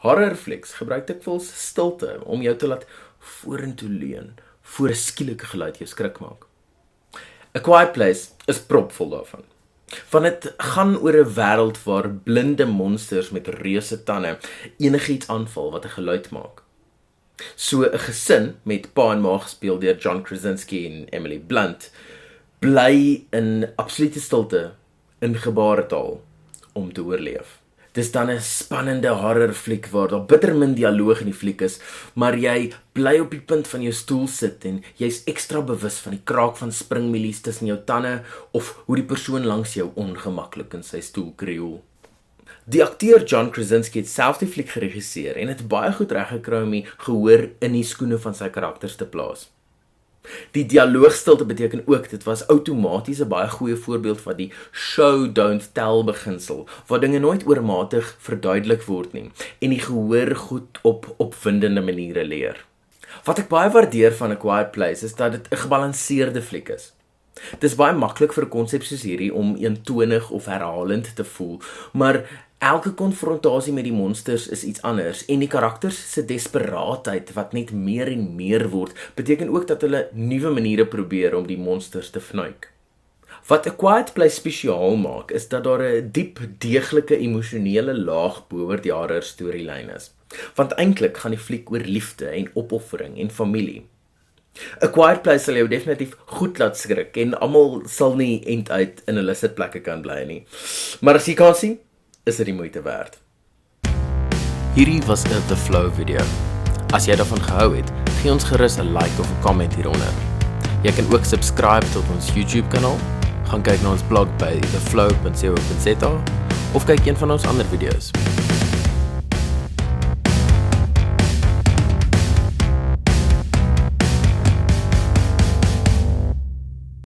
Horrorflieks gebruik dikwels stilte om jou te laat vorentoe leun, voor 'n skielike geluid jou skrik maak. A Quiet Place is propvol daarvan. Want dit gaan oor 'n wêreld waar blinde monsters met reuse tande enigiets aanval wat 'n geluid maak. So 'n gesin met pa en ma gespeel deur John Krasinski en Emily Blunt bly in absolute stilte in gebaretaal om te oorleef. Dis dan 'n spannende horrorfliek waar daar bitter min dialoog in die fliek is, maar jy bly op die punt van jou stoel sit en jy's ekstra bewus van die kraak van springmielies tussen jou tande of hoe die persoon langs jou ongemaklik in sy stoel krioel. Die akteur John Krasinski het self die fliek geregisseer en het baie goed reggekry om die gehoor in die skoene van sy karakters te plaas. Die dialoogstilte beteken ook, dit was outomaties 'n baie goeie voorbeeld van die show don't tell beginsel, waar dinge nooit oormatig verduidelik word nie, en die gehoor goed op opwindende maniere leer. Wat ek baie waardeer van A Quiet Place is dat dit 'n gebalanseerde fliek is. Dit is baie maklik vir 'n konsep soos hierdie om eentonig of herhalend te voel, maar elke konfrontasie met die monsters is iets anders en die karakters se desperaatheid wat net meer en meer word, beteken ook dat hulle nuwe maniere probeer om die monsters te fnuik. Wat A Quiet Place spesiaal maak, is dat daar 'n diep, deeglike emosionele laag bo-oor die horror storielyn is. Want eintlik gaan die fliek oor liefde en opoffering en familie. A Quiet Place sal jou definitief goed laat skrik en almal sal nie end uit in hulle sitplekke kan bly nie. Maar as jy kan sien, is dit die moeite werd. Hierdie was 'n The Flow video. As jy daarvan gehou het, gee ons gerus 'n like of 'n comment hieronder. Jy kan ook subscribe tot ons YouTube kanaal, gaan kyk na ons blog by theflow.co.za of kyk een van ons ander video's.